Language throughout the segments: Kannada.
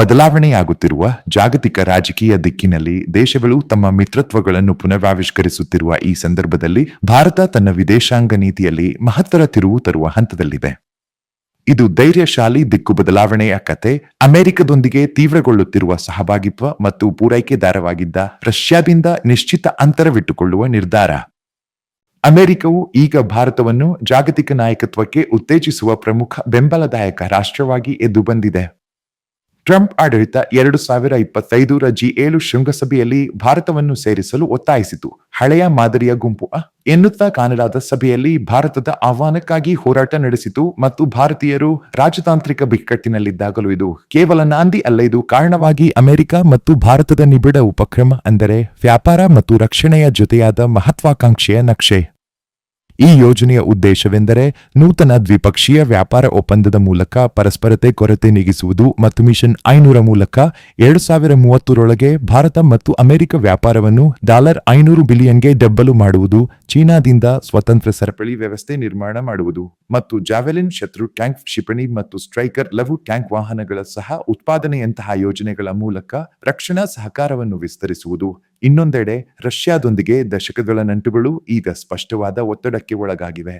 ಬದಲಾವಣೆಯಾಗುತ್ತಿರುವ ಜಾಗತಿಕ ರಾಜಕೀಯ ದಿಕ್ಕಿನಲ್ಲಿ ದೇಶಗಳು ತಮ್ಮ ಮಿತ್ರತ್ವಗಳನ್ನು ಪುನರಾವಿಷ್ಕರಿಸುತ್ತಿರುವ ಈ ಸಂದರ್ಭದಲ್ಲಿ ಭಾರತ ತನ್ನ ವಿದೇಶಾಂಗ ನೀತಿಯಲ್ಲಿ ಮಹತ್ತರ ತಿರುವು ತರುವ ಹಂತದಲ್ಲಿದೆ. ಇದು ಧೈರ್ಯಶಾಲಿ ದಿಕ್ಕು ಬದಲಾವಣೆಯ ಕತೆ. ಅಮೆರಿಕದೊಂದಿಗೆ ತೀವ್ರಗೊಳ್ಳುತ್ತಿರುವ ಸಹಭಾಗಿತ್ವ ಮತ್ತು ಪೂರೈಕೆದಾರವಾಗಿದ್ದ ರಷ್ಯಾದಿಂದ ನಿಶ್ಚಿತ ಅಂತರವಿಟ್ಟುಕೊಳ್ಳುವ ನಿರ್ಧಾರ. ಅಮೆರಿಕವು ಈಗ ಭಾರತವನ್ನು ಜಾಗತಿಕ ನಾಯಕತ್ವಕ್ಕೆ ಉತ್ತೇಜಿಸುವ ಪ್ರಮುಖ ಬೆಂಬಲದಾಯಕ ರಾಷ್ಟ್ರವಾಗಿ ಎದ್ದು ಬಂದಿದೆ. ಟ್ರಂಪ್ ಆಡಳಿತ 2025ರ G7 ಶೃಂಗಸಭೆಯಲ್ಲಿ ಭಾರತವನ್ನು ಸೇರಿಸಲು ಒತ್ತಾಯಿಸಿತು. ಹಳೆಯ ಮಾದರಿಯ ಗುಂಪು ಎನ್ನುತ್ತಾ ಕಾಣಲಾದ ಸಭೆಯಲ್ಲಿ ಭಾರತದ ಆಹ್ವಾನಕ್ಕಾಗಿ ಹೋರಾಟ ನಡೆಸಿತು ಮತ್ತು ಭಾರತೀಯರು ರಾಜತಾಂತ್ರಿಕ ಬಿಕ್ಕಟ್ಟಿನಲ್ಲಿದ್ದಾಗಲೂ ಇದು ಕೇವಲ ನಾಂದಿ ಅಲ್ಲ, ಇದು ಕಾರಣವಾಗಿ ಅಮೆರಿಕ ಮತ್ತು ಭಾರತದ ನಿಬಿಡ ಉಪಕ್ರಮ, ಅಂದರೆ ವ್ಯಾಪಾರ ಮತ್ತು ರಕ್ಷಣೆಯ ಜೊತೆಯಾದ ಮಹತ್ವಾಕಾಂಕ್ಷೆಯ ನಕ್ಷೆ. ಈ ಯೋಜನೆಯ ಉದ್ದೇಶವೆಂದರೆ ನೂತನ ದ್ವಿಪಕ್ಷೀಯ ವ್ಯಾಪಾರ ಒಪ್ಪಂದದ ಮೂಲಕ ಪರಸ್ಪರತೆ ಕೊರತೆ ನೀಗಿಸುವುದು ಮತ್ತು ಮಿಷನ್ 500 ಮೂಲಕ 2030ರೊಳಗೆ ಭಾರತ ಮತ್ತು ಅಮೆರಿಕ ವ್ಯಾಪಾರವನ್ನು $500 ಬಿಲಿಯನ್ಗೆ ಡಬ್ಬಲು ಮಾಡುವುದು, ಚೀನಾದಿಂದ ಸ್ವತಂತ್ರ ಸರಪಳಿ ವ್ಯವಸ್ಥೆ ನಿರ್ಮಾಣ ಮಾಡುವುದು ಮತ್ತು ಜಾವೆಲಿನ್ ಶತ್ರು ಟ್ಯಾಂಕ್ ಕ್ಷಿಪಣಿ ಮತ್ತು ಸ್ಟ್ರೈಕರ್ ಲಘು ಟ್ಯಾಂಕ್ ವಾಹನಗಳ ಸಹ ಉತ್ಪಾದನೆಯಂತಹ ಯೋಜನೆಗಳ ಮೂಲಕ ರಕ್ಷಣಾ ಸಹಕಾರವನ್ನು ವಿಸ್ತರಿಸುವುದು. ಇನ್ನೊಂದೆಡೆ ರಷ್ಯಾದೊಂದಿಗೆ ದಶಕಗಳ ನಂಟುಗಳು ಈಗ ಸ್ಪಷ್ಟವಾದ ಒತ್ತಡಕ್ಕೆ ಒಳಗಾಗಿವೆ.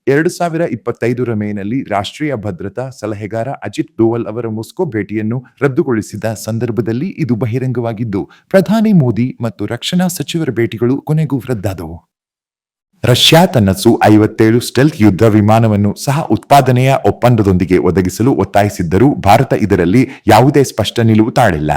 2025ರ ಮೇನಲ್ಲಿ ರಾಷ್ಟ್ರೀಯ ಭದ್ರತಾ ಸಲಹೆಗಾರ ಅಜಿತ್ ಡೋವಲ್ ಅವರ ಮಾಸ್ಕೋ ಭೇಟಿಯನ್ನು ರದ್ದುಗೊಳಿಸಿದ ಸಂದರ್ಭದಲ್ಲಿ ಇದು ಬಹಿರಂಗವಾಗಿದ್ದು, ಪ್ರಧಾನಿ ಮೋದಿ ಮತ್ತು ರಕ್ಷಣಾ ಸಚಿವರ ಭೇಟಿಗಳು ಕೊನೆಗೂ ರದ್ದಾದವು. ರಷ್ಯಾ ತನ್ನ Su-57 ಸ್ಟೆಲ್ತ್ ಯುದ್ಧ ವಿಮಾನವನ್ನು ಸಹ ಉತ್ಪಾದನೆಯ ಒಪ್ಪಂದದೊಂದಿಗೆ ಒದಗಿಸಲು ಒತ್ತಾಯಿಸಿದ್ದರೂ ಭಾರತ ಇದರಲ್ಲಿ ಯಾವುದೇ ಸ್ಪಷ್ಟ ನಿಲುವು ತಾಳಿಲ್ಲ.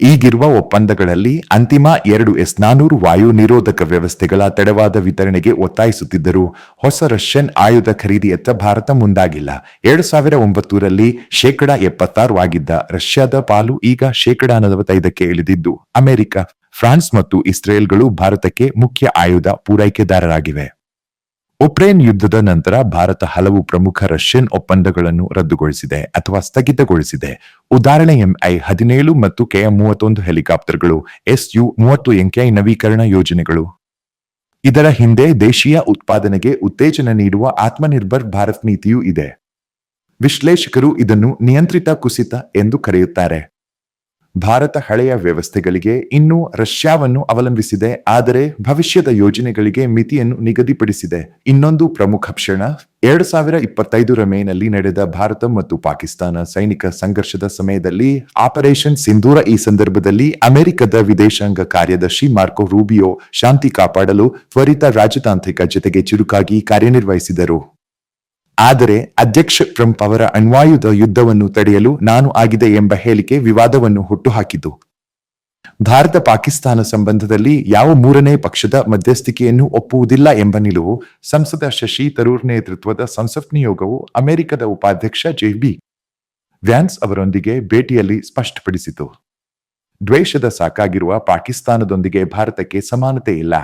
ಈಗಿರುವ ಒಪ್ಪಂದಗಳಲ್ಲಿ ಅಂತಿಮ 2 S-400 ವಾಯು ನಿರೋಧಕ ವ್ಯವಸ್ಥೆಗಳ ತಡವಾದ ವಿತರಣೆಗೆ ಒತ್ತಾಯಿಸುತ್ತಿದ್ದರೂ ಹೊಸ ರಷ್ಯನ್ ಆಯುಧ ಖರೀದಿಯತ್ತ ಭಾರತ ಮುಂದಾಗಿಲ್ಲ. 2009ರಲ್ಲಿ 76% ಆಗಿದ್ದ ರಷ್ಯಾದ ಪಾಲು ಈಗ 45%ಕ್ಕೆ ಇಳಿದಿದ್ದು, ಅಮೆರಿಕ, ಫ್ರಾನ್ಸ್ ಮತ್ತು ಇಸ್ರೇಲ್ಗಳು ಭಾರತಕ್ಕೆ ಮುಖ್ಯ ಆಯುಧ ಪೂರೈಕೆದಾರರಾಗಿವೆ. ಉಕ್ರೇನ್ ಯುದ್ಧದ ನಂತರ ಭಾರತ ಹಲವು ಪ್ರಮುಖ ರಷ್ಯನ್ ಒಪ್ಪಂದಗಳನ್ನು ರದ್ದುಗೊಳಿಸಿದೆ ಅಥವಾ ಸ್ಥಗಿತಗೊಳಿಸಿದೆ. ಉದಾಹರಣೆ Mi-17 ಮತ್ತು Ka-31 ಹೆಲಿಕಾಪ್ಟರ್ಗಳು, Su-30 ನವೀಕರಣ ಯೋಜನೆಗಳು. ಇದರ ಹಿಂದೆ ದೇಶೀಯ ಉತ್ಪಾದನೆಗೆ ಉತ್ತೇಜನ ನೀಡುವ ಆತ್ಮನಿರ್ಭರ್ ಭಾರತ್ ನೀತಿಯೂ ಇದೆ. ವಿಶ್ಲೇಷಕರು ಇದನ್ನು ನಿಯಂತ್ರಿತ ಕುಸಿತ ಎಂದು ಕರೆಯುತ್ತಾರೆ. ಭಾರತ ಹಳೆಯ ವ್ಯವಸ್ಥೆಗಳಿಗೆ ಇನ್ನೂ ರಷ್ಯಾವನ್ನು ಅವಲಂಬಿಸಿದೆ, ಆದರೆ ಭವಿಷ್ಯದ ಯೋಜನೆಗಳಿಗೆ ಮಿತಿಯನ್ನು ನಿಗದಿಪಡಿಸಿದೆ. ಇನ್ನೊಂದು ಪ್ರಮುಖ ಕ್ಷಣ 2025ರ ಮೇನಲ್ಲಿ ನಡೆದ ಭಾರತ ಮತ್ತು ಪಾಕಿಸ್ತಾನ ಸೈನಿಕ ಸಂಘರ್ಷದ ಸಮಯದಲ್ಲಿ ಆಪರೇಷನ್ ಸಿಂಧೂರ. ಈ ಸಂದರ್ಭದಲ್ಲಿ ಅಮೆರಿಕದ ವಿದೇಶಾಂಗ ಕಾರ್ಯದರ್ಶಿ ಮಾರ್ಕೊ ರೂಬಿಯೋ ಶಾಂತಿ ಕಾಪಾಡಲು ತ್ವರಿತ ರಾಜತಾಂತ್ರಿಕ ಜೊತೆಗೆ ಚುರುಕಾಗಿ ಕಾರ್ಯನಿರ್ವಹಿಸಿದರು. ಆದರೆ ಅಧ್ಯಕ್ಷ ಟ್ರಂಪ್ ಅವರ ಅಣ್ವಾಯುಧ ಯುದ್ಧವನ್ನು ತಡೆಯಲು ನಾನು ಆಗಿದೆ ಎಂಬ ಹೇಳಿಕೆ ವಿವಾದವನ್ನು ಹುಟ್ಟುಹಾಕಿತು. ಭಾರತ ಪಾಕಿಸ್ತಾನ ಸಂಬಂಧದಲ್ಲಿ ಯಾವ ಮೂರನೇ ಪಕ್ಷದ ಮಧ್ಯಸ್ಥಿಕೆಯನ್ನು ಒಪ್ಪುವುದಿಲ್ಲ ಎಂಬ ನಿಲುವು ಸಂಸದ ಶಶಿ ತರೂರ್ ನೇತೃತ್ವದ ಸಂಸತ್ ನಿಯೋಗವು ಅಮೆರಿಕದ ಉಪಾಧ್ಯಕ್ಷ JB ವ್ಯಾನ್ಸ್ ಅವರೊಂದಿಗೆ ಭೇಟಿಯಲ್ಲಿ ಸ್ಪಷ್ಟಪಡಿಸಿತು. ದ್ವೇಷದ ಸಾಕಾಗಿರುವ ಪಾಕಿಸ್ತಾನದೊಂದಿಗೆ ಭಾರತಕ್ಕೆ ಸಮಾನತೆ ಇಲ್ಲ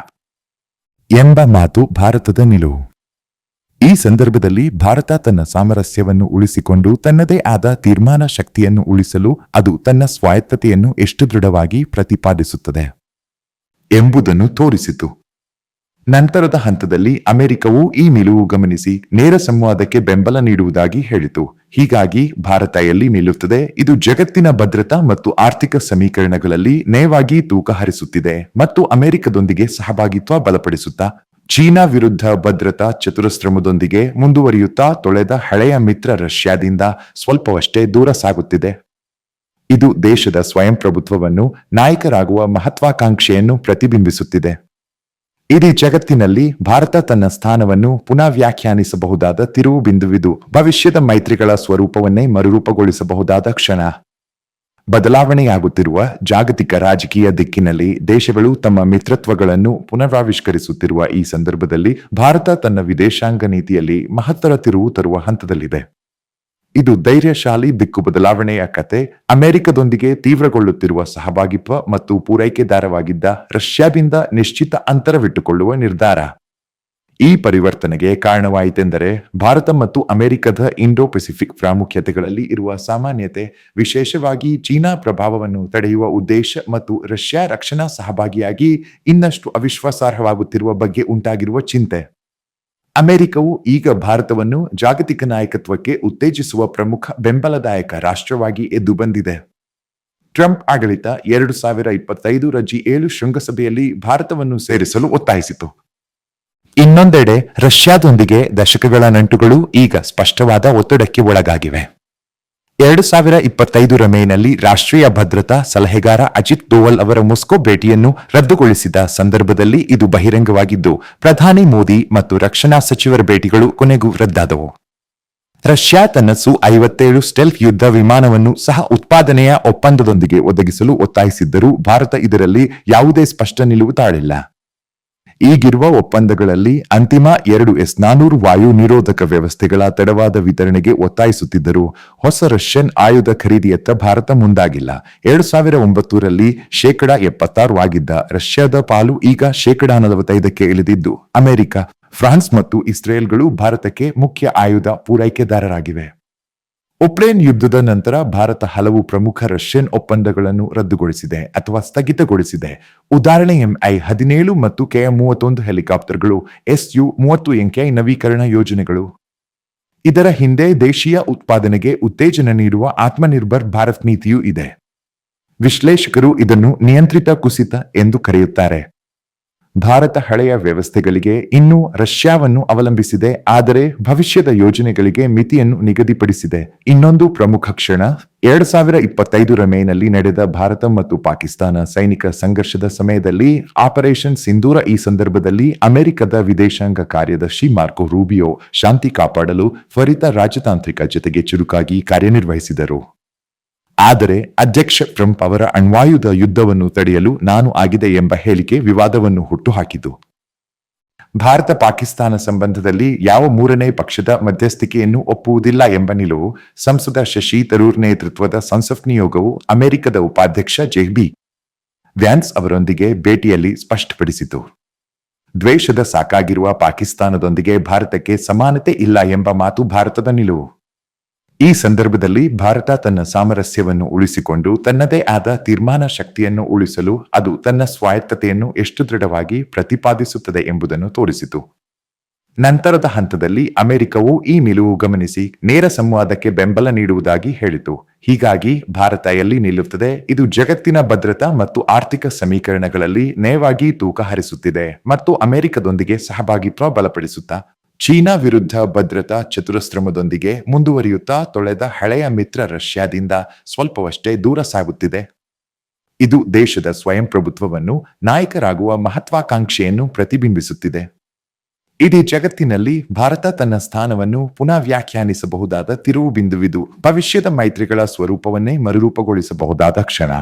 ಎಂಬ ಮಾತು ಭಾರತದ ನಿಲುವು. ಈ ಸಂದರ್ಭದಲ್ಲಿ ಭಾರತ ತನ್ನ ಸಾಮರಸ್ಯವನ್ನು ಉಳಿಸಿಕೊಂಡು ತನ್ನದೇ ಆದ ತೀರ್ಮಾನ ಶಕ್ತಿಯನ್ನು ಉಳಿಸಲು ಅದು ತನ್ನ ಸ್ವಾಯತ್ತತೆಯನ್ನು ಎಷ್ಟು ದೃಢವಾಗಿ ಪ್ರತಿಪಾದಿಸುತ್ತದೆ ಎಂಬುದನ್ನು ತೋರಿಸಿತು. ನಂತರದ ಹಂತದಲ್ಲಿ ಅಮೆರಿಕವು ಈ ನಿಲುವು ಗಮನಿಸಿ ನೇರ ಸಂವಾದಕ್ಕೆ ಬೆಂಬಲ ನೀಡುವುದಾಗಿ ಹೇಳಿತು. ಹೀಗಾಗಿ ಭಾರತ ಎಲ್ಲಿ ನಿಲ್ಲುತ್ತದೆ? ಇದು ಜಗತ್ತಿನ ಭದ್ರತಾ ಮತ್ತು ಆರ್ಥಿಕ ಸಮೀಕರಣಗಳಲ್ಲಿ ನೇರವಾಗಿ ತೂಕ ಹರಿಸುತ್ತಿದೆ ಮತ್ತು ಅಮೆರಿಕದೊಂದಿಗೆ ಸಹಭಾಗಿತ್ವ ಬಲಪಡಿಸುತ್ತಾ ಚೀನಾ ವಿರುದ್ಧ ಭದ್ರತಾ ಚತುರಸ್ರಮದೊಂದಿಗೆ ಮುಂದುವರಿಯುತ್ತಾ ತೊಳೆದ ಹಳೆಯ ಮಿತ್ರ ರಷ್ಯಾದಿಂದ ಸ್ವಲ್ಪವಷ್ಟೇ ದೂರ ಸಾಗುತ್ತಿದೆ. ಇದು ದೇಶದ ಸ್ವಯಂ ಪ್ರಭುತ್ವವನ್ನು, ನಾಯಕರಾಗುವ ಮಹತ್ವಾಕಾಂಕ್ಷೆಯನ್ನು ಪ್ರತಿಬಿಂಬಿಸುತ್ತಿದೆ. ಇಡೀ ಜಗತ್ತಿನಲ್ಲಿ ಭಾರತ ತನ್ನ ಸ್ಥಾನವನ್ನು ಪುನಃ ವ್ಯಾಖ್ಯಾನಿಸಬಹುದಾದ ತಿರುವು ಬಿಂದುವಿದು. ಭವಿಷ್ಯದ ಮೈತ್ರಿಗಳ ಸ್ವರೂಪವನ್ನೇ ಮರುರೂಪಗೊಳಿಸಬಹುದಾದ ಕ್ಷಣ. ಬದಲಾವಣೆಯಾಗುತ್ತಿರುವ ಜಾಗತಿಕ ರಾಜಕೀಯ ದಿಕ್ಕಿನಲ್ಲಿ ದೇಶಗಳು ತಮ್ಮ ಮಿತ್ರತ್ವಗಳನ್ನು ಪುನರಾವಿಷ್ಕರಿಸುತ್ತಿರುವ ಈ ಸಂದರ್ಭದಲ್ಲಿ ಭಾರತ ತನ್ನ ವಿದೇಶಾಂಗ ನೀತಿಯಲ್ಲಿ ಮಹತ್ತರ ತಿರುವು ತರುವ ಹಂತದಲ್ಲಿದೆ. ಇದು ಧೈರ್ಯಶಾಲಿ ದಿಕ್ಕು ಬದಲಾವಣೆಯ ಕತೆ. ಅಮೆರಿಕದೊಂದಿಗೆ ತೀವ್ರಗೊಳ್ಳುತ್ತಿರುವ ಸಹಭಾಗಿತ್ವ ಮತ್ತು ಪೂರೈಕೆದಾರವಾಗಿದ್ದ ರಷ್ಯಾದಿಂದ ನಿಶ್ಚಿತ ಅಂತರವಿಟ್ಟುಕೊಳ್ಳುವ ನಿರ್ಧಾರ. ಈ ಪರಿವರ್ತನೆಗೆ ಕಾರಣವಾಯಿತೆಂದರೆ ಭಾರತ ಮತ್ತು ಅಮೆರಿಕದ ಇಂಡೋ ಪೆಸಿಫಿಕ್ ಪ್ರಾಮುಖ್ಯತೆಗಳಲ್ಲಿ ಇರುವ ಸಾಮಾನ್ಯತೆ, ವಿಶೇಷವಾಗಿ ಚೀನಾ ಪ್ರಭಾವವನ್ನು ತಡೆಯುವ ಉದ್ದೇಶ ಮತ್ತು ರಷ್ಯಾ ರಕ್ಷಣಾ ಸಹಭಾಗಿಯಾಗಿ ಇನ್ನಷ್ಟು ಅವಿಶ್ವಾಸಾರ್ಹವಾಗುತ್ತಿರುವ ಬಗ್ಗೆ ಉಂಟಾಗಿರುವ ಚಿಂತೆ. ಅಮೆರಿಕವು ಈಗ ಭಾರತವನ್ನು ಜಾಗತಿಕ ನಾಯಕತ್ವಕ್ಕೆ ಉತ್ತೇಜಿಸುವ ಪ್ರಮುಖ ಬೆಂಬಲದಾಯಕ ರಾಷ್ಟ್ರವಾಗಿ ಎದ್ದು ಬಂದಿದೆ. ಟ್ರಂಪ್ ಆಡಳಿತ 2025ರ G7 ಶೃಂಗಸಭೆಯಲ್ಲಿ ಭಾರತವನ್ನು ಸೇರಿಸಲು ಒತ್ತಾಯಿಸಿತು. ಇನ್ನೊಂದೆಡೆ ರಷ್ಯಾದೊಂದಿಗೆ ದಶಕಗಳ ನಂಟುಗಳು ಈಗ ಸ್ಪಷ್ಟವಾದ ಒತ್ತಡಕ್ಕೆ ಒಳಗಾಗಿವೆ. 2025ರ ಮೇನಲ್ಲಿ ರಾಷ್ಟ್ರೀಯ ಭದ್ರತಾ ಸಲಹೆಗಾರ ಅಜಿತ್ ದೋವಲ್ ಅವರ ಮಾಸ್ಕೋ ಭೇಟಿಯನ್ನು ರದ್ದುಗೊಳಿಸಿದ ಸಂದರ್ಭದಲ್ಲಿ ಇದು ಬಹಿರಂಗವಾಗಿದ್ದು, ಪ್ರಧಾನಿ ಮೋದಿ ಮತ್ತು ರಕ್ಷಣಾ ಸಚಿವರ ಭೇಟಿಗಳು ಕೊನೆಗೂ ರದ್ದಾದವು. ರಷ್ಯಾ ತನ್ನ Su-57 ಸ್ಟೆಲ್ತ್ ಯುದ್ಧ ವಿಮಾನವನ್ನು ಸಹ ಉತ್ಪಾದನೆಯ ಒಪ್ಪಂದದೊಂದಿಗೆ ಒದಗಿಸಲು ಒತ್ತಾಯಿಸಿದ್ದರೂ ಭಾರತ ಇದರಲ್ಲಿ ಯಾವುದೇ ಸ್ಪಷ್ಟ ನಿಲುವು ತಾಳಿಲ್ಲ. ಈಗಿರುವ ಒಪ್ಪಂದಗಳಲ್ಲಿ ಅಂತಿಮ 2 S-400 ವಾಯು ನಿರೋಧಕ ವ್ಯವಸ್ಥೆಗಳ ತಡವಾದ ವಿತರಣೆಗೆ ಒತ್ತಾಯಿಸುತ್ತಿದ್ದರೂ ಹೊಸ ರಷ್ಯನ್ ಆಯುಧ ಖರೀದಿಯತ್ತ ಭಾರತ ಮುಂದಾಗಿಲ್ಲ. 2009ರಲ್ಲಿ 76% ಆಗಿದ್ದ ರಷ್ಯಾದ ಪಾಲು ಈಗ 45%ಕ್ಕೆ ಇಳಿದಿದ್ದು, ಅಮೆರಿಕ, ಫ್ರಾನ್ಸ್ ಮತ್ತು ಇಸ್ರೇಲ್ಗಳು ಭಾರತಕ್ಕೆ ಮುಖ್ಯ ಆಯುಧ ಪೂರೈಕೆದಾರರಾಗಿವೆ. ಉಕ್ರೇನ್ ಯುದ್ಧದ ನಂತರ ಭಾರತ ಹಲವು ಪ್ರಮುಖ ರಷ್ಯನ್ ಒಪ್ಪಂದಗಳನ್ನು ರದ್ದುಗೊಳಿಸಿದೆ ಅಥವಾ ಸ್ಥಗಿತಗೊಳಿಸಿದೆ. ಉದಾಹರಣೆ Mi-17 ಮತ್ತು Km-31 ಹೆಲಿಕಾಪ್ಟರ್ಗಳು, Su-30 ನವೀಕರಣ ಯೋಜನೆಗಳು. ಇದರ ಹಿಂದೆ ದೇಶೀಯ ಉತ್ಪಾದನೆಗೆ ಉತ್ತೇಜನ ನೀಡುವ ಆತ್ಮನಿರ್ಭರ್ ಭಾರತ್ ನೀತಿಯೂ ಇದೆ. ವಿಶ್ಲೇಷಕರು ಇದನ್ನು ನಿಯಂತ್ರಿತ ಕುಸಿತ ಎಂದು ಕರೆಯುತ್ತಾರೆ. ಭಾರತ ಹಳೆಯ ವ್ಯವಸ್ಥೆಗಳಿಗೆ ಇನ್ನೂ ರಷ್ಯಾವನ್ನು ಅವಲಂಬಿಸಿದೆ, ಆದರೆ ಭವಿಷ್ಯದ ಯೋಜನೆಗಳಿಗೆ ಮಿತಿಯನ್ನು ನಿಗದಿಪಡಿಸಿದೆ. ಇನ್ನೊಂದು ಪ್ರಮುಖ ಕ್ಷಣ 2025ರ ಮೇನಲ್ಲಿ ನಡೆದ ಭಾರತ ಮತ್ತು ಪಾಕಿಸ್ತಾನ ಸೈನಿಕ ಸಂಘರ್ಷದ ಸಮಯದಲ್ಲಿ ಆಪರೇಷನ್ ಸಿಂಧೂರ. ಈ ಸಂದರ್ಭದಲ್ಲಿ ಅಮೆರಿಕದ ವಿದೇಶಾಂಗ ಕಾರ್ಯದರ್ಶಿ ಮಾರ್ಕೊ ರೂಬಿಯೋ ಶಾಂತಿ ಕಾಪಾಡಲು ತ್ವರಿತ ರಾಜತಾಂತ್ರಿಕ ಜೊತೆಗೆ ಚುರುಕಾಗಿ ಕಾರ್ಯನಿರ್ವಹಿಸಿದರು. ಆದರೆ ಅಧ್ಯಕ್ಷ ಟ್ರಂಪ್ ಅವರ ಅಣ್ವಾಯುಧ ಯುದ್ಧವನ್ನು ತಡೆಯಲು ನಾನು ಆಗಿದೆ ಎಂಬ ಹೇಳಿಕೆ ವಿವಾದವನ್ನು ಹುಟ್ಟುಹಾಕಿತು. ಭಾರತ ಪಾಕಿಸ್ತಾನ ಸಂಬಂಧದಲ್ಲಿ ಯಾವ ಮೂರನೇ ಪಕ್ಷದ ಮಧ್ಯಸ್ಥಿಕೆಯನ್ನು ಒಪ್ಪುವುದಿಲ್ಲ ಎಂಬ ನಿಲುವು ಸಂಸದ ಶಶಿ ತರೂರ್ ನೇತೃತ್ವದ ಸಂಸತ್ ನಿಯೋಗವು ಅಮೆರಿಕದ ಉಪಾಧ್ಯಕ್ಷ JD ವ್ಯಾನ್ಸ್ ಅವರೊಂದಿಗೆ ಭೇಟಿಯಲ್ಲಿ ಸ್ಪಷ್ಟಪಡಿಸಿತು. ದ್ವೇಷದ ಸಾಕಾಗಿರುವ ಪಾಕಿಸ್ತಾನದೊಂದಿಗೆ ಭಾರತಕ್ಕೆ ಸಮಾನತೆ ಇಲ್ಲ ಎಂಬ ಮಾತು ಭಾರತದ ನಿಲುವು. ಈ ಸಂದರ್ಭದಲ್ಲಿ ಭಾರತ ತನ್ನ ಸಾಮರಸ್ಯವನ್ನು ಉಳಿಸಿಕೊಂಡು ತನ್ನದೇ ಆದ ತೀರ್ಮಾನ ಶಕ್ತಿಯನ್ನು ಉಳಿಸಲು ಅದು ತನ್ನ ಸ್ವಾಯತ್ತತೆಯನ್ನು ಎಷ್ಟು ದೃಢವಾಗಿ ಪ್ರತಿಪಾದಿಸುತ್ತದೆ ಎಂಬುದನ್ನು ತೋರಿಸಿತು. ನಂತರದ ಹಂತದಲ್ಲಿ ಅಮೆರಿಕವು ಈ ನಿಲುವು ಗಮನಿಸಿ ನೇರ ಸಂವಾದಕ್ಕೆ ಬೆಂಬಲ ನೀಡುವುದಾಗಿ ಹೇಳಿತು. ಹೀಗಾಗಿ ಭಾರತ ಎಲ್ಲಿ ನಿಲ್ಲುತ್ತದೆ? ಇದು ಜಗತ್ತಿನ ಭದ್ರತಾ ಮತ್ತು ಆರ್ಥಿಕ ಸಮೀಕರಣಗಳಲ್ಲಿ ನೇರವಾಗಿ ತೂಕ ಹರಿಸುತ್ತಿದೆ ಮತ್ತು ಅಮೆರಿಕದೊಂದಿಗೆ ಸಹಭಾಗಿತ್ವ ಬಲಪಡಿಸುತ್ತಾ ಚೀನಾ ವಿರುದ್ಧ ಭದ್ರತಾ ಚತುರಸ್ರಮದೊಂದಿಗೆ ಮುಂದುವರಿಯುತ್ತಾ ತೊಳೆದ ಹಳೆಯ ಮಿತ್ರ ರಷ್ಯಾದಿಂದ ಸ್ವಲ್ಪವಷ್ಟೇ ದೂರ ಸಾಗುತ್ತಿದೆ. ಇದು ದೇಶದ ಸ್ವಯಂ ಪ್ರಭುತ್ವವನ್ನು, ನಾಯಕರಾಗುವ ಮಹತ್ವಾಕಾಂಕ್ಷೆಯನ್ನು ಪ್ರತಿಬಿಂಬಿಸುತ್ತಿದೆ. ಇಡೀ ಜಗತ್ತಿನಲ್ಲಿ ಭಾರತ ತನ್ನ ಸ್ಥಾನವನ್ನು ಪುನಃ ವ್ಯಾಖ್ಯಾನಿಸಬಹುದಾದ ತಿರುವು ಬಿಂದುವಿದು. ಭವಿಷ್ಯದ ಮೈತ್ರಿಗಳ ಸ್ವರೂಪವನ್ನೇ ಮರುರೂಪಗೊಳಿಸಬಹುದಾದ ಕ್ಷಣ.